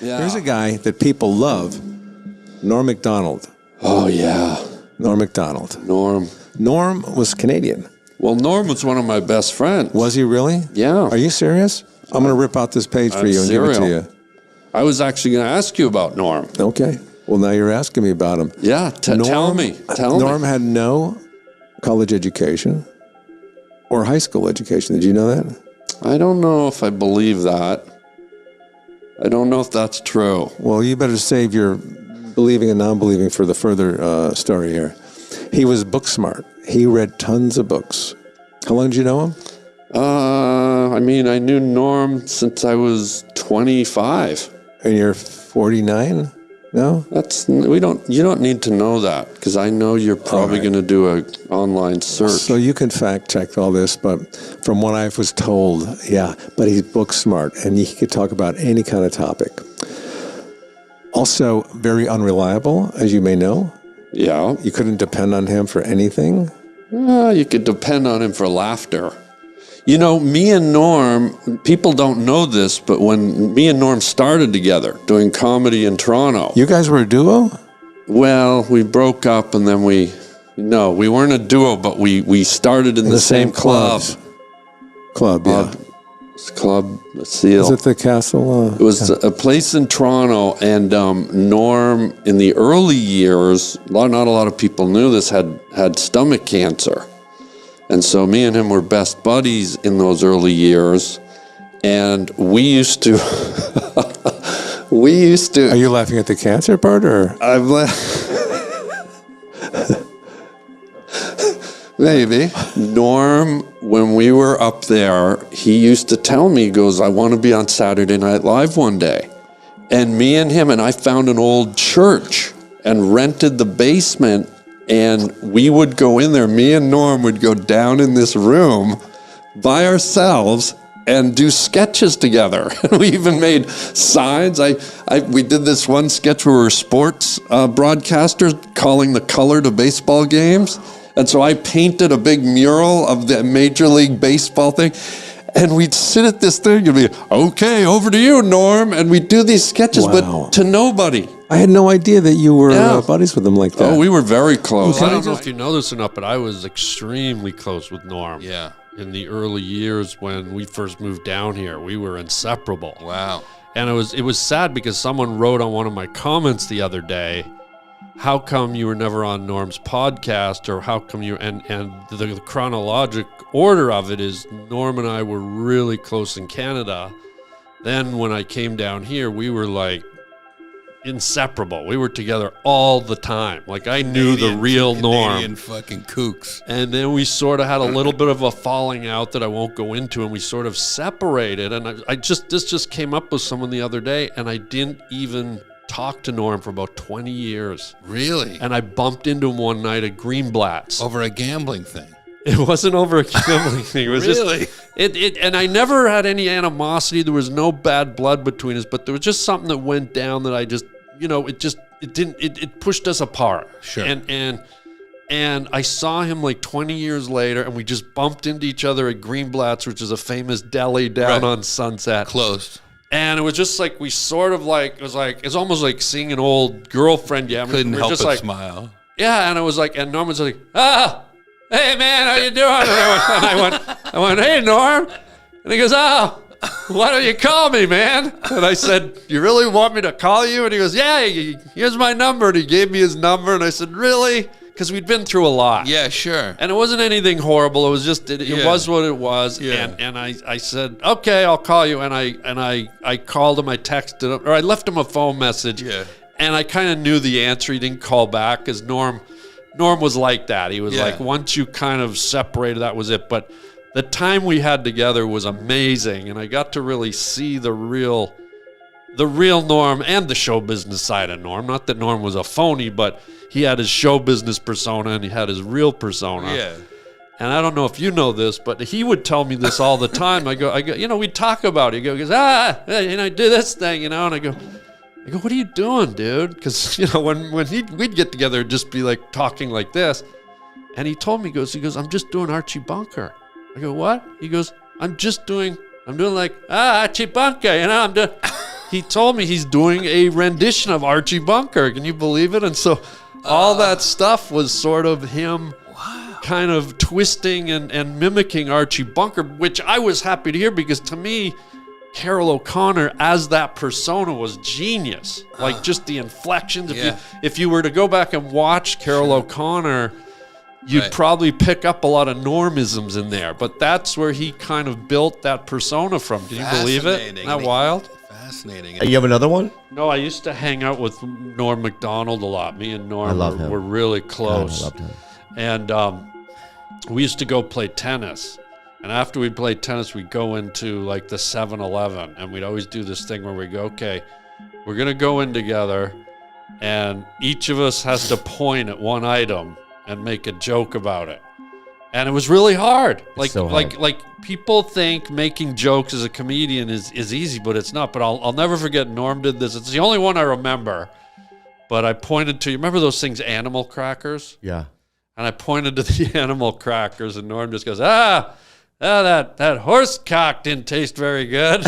Yeah. Here's a guy that people love, Norm MacDonald. Oh, yeah. Norm MacDonald. Norm. Norm was Canadian. Well, Norm was one of my best friends. Was he really? Yeah. Are you serious? I'm going to rip out this page for you and give it to you. I was actually going to ask you about Norm. Okay. Well, now you're asking me about him. Yeah, tell me. Norm had no college education or high school education. Did you know that? I don't know if I believe that. I don't know if that's true. Well, you better save your believing and non-believing for the further story here. He was book smart. He read tons of books. How long did you know him? I mean, I knew Norm since I was 25. And you're 49? No? You don't need to know that, because I know you're probably going to do an online search. So you can fact check all this, but from what I was told, yeah, but he's book smart and he could talk about any kind of topic. Also very unreliable, as you may know. Yeah. You couldn't depend on him for anything. You could depend on him for laughter. You know, me and Norm, people don't know this, but when me and Norm started together doing comedy in Toronto. You guys were a duo? Well, we broke up and then we weren't a duo, but we started in the same club. Club, yeah. Club Seal. Was it the Castle? It was a place in Toronto, and Norm, in the early years, not a lot of people knew this, had stomach cancer. And so me and him were best buddies in those early years, and we used to... Are you laughing at the cancer part, or? Maybe. Norm, when we were up there, he used to tell me, he goes, I want to be on Saturday Night Live one day. And me and him, and I found an old church and rented the basement, and we would go in there. Me and Norm would go down in this room by ourselves and do sketches together. We even made signs. We did this one sketch where we were sports broadcasters calling the color to baseball games. And so I painted a big mural of the Major League Baseball thing. And we'd sit at this thing and be, okay, over to you, Norm. And we'd do these sketches, but to nobody. I had no idea that you were buddies with him like that. Oh, we were very close. Well, I don't know if you know this or not, but I was extremely close with Norm. Yeah. In the early years when we first moved down here, we were inseparable. Wow. And it was sad because someone wrote on one of my comments the other day, how come you were never on Norm's podcast, or how come you, and the chronologic order of it is Norm and I were really close in Canada. Then when I came down here, we were like inseparable. We were together all the time. Like I knew the real Norm. Canadian fucking kooks. And then we sort of had a little bit of a falling out that I won't go into, and we sort of separated. And this just came up with someone the other day, and I didn't even talk to Norm for about 20 years. Really? And I bumped into him one night at Greenblatts. Over a gambling thing? It wasn't over a gambling thing. It was really? Just, and I never had any animosity. There was no bad blood between us, but there was just something that went down that I just, it pushed us apart. Sure. And I saw him like 20 years later, and we just bumped into each other at Greenblatts, which is a famous deli down on Sunset. Closed. And it was just like, we sort of like, it's almost like seeing an old girlfriend. Yeah, Couldn't help just but like, smile. Yeah, and it was like, and Norm was like, hey man, how you doing? And I went, hey Norm. And he goes, why don't you call me, man? And I said, you really want me to call you? And he goes, yeah, here's my number. And he gave me his number, and I said, really? Because we'd been through a lot. Yeah, sure. And it wasn't anything horrible. It was just, it was what it was. Yeah. And I said, okay, I'll call you. And I called him, I texted him, or I left him a phone message. Yeah. And I kind of knew the answer. He didn't call back, because Norm was like that. He was like, once you kind of separated, that was it. But the time we had together was amazing. And I got to really see the real Norm and the show business side of Norm. Not that Norm was a phony, but he had his show business persona and he had his real persona. Yeah. And I don't know if you know this, but he would tell me this all the time. I go, we'd talk about it. He goes, I do this thing, and I go, what are you doing, dude? Because, when we'd get together, it'd just be like talking like this. And he told me, he goes, I'm just doing Archie Bunker. I go, what? He goes, I'm doing like, Archie Bunker, I'm doing. he told me he's doing a rendition of Archie Bunker. Can you believe it? And so all that stuff was sort of him kind of twisting and mimicking Archie Bunker, which I was happy to hear because to me, Carroll O'Connor as that persona was genius. Like just the inflections. If you were to go back and watch Carroll O'Connor, you'd probably pick up a lot of normisms in there. But that's where he kind of built that persona from. Can you believe it? Isn't that wild? Fascinating. You have another one? No, I used to hang out with Norm MacDonald a lot. Me and Norm were really close. God, I loved him. And we used to go play tennis. And after we'd play tennis, we'd go into like the 7-Eleven. And we'd always do this thing where we go, okay, we're going to go in together. And each of us has to point at one item and make a joke about it. And it was really hard. Like people think making jokes as a comedian is easy, but it's not. But I'll never forget Norm did this. It's the only one I remember. But I pointed to, you remember those things, animal crackers? Yeah. And I pointed to the animal crackers, and Norm just goes, that horse cock didn't taste very good.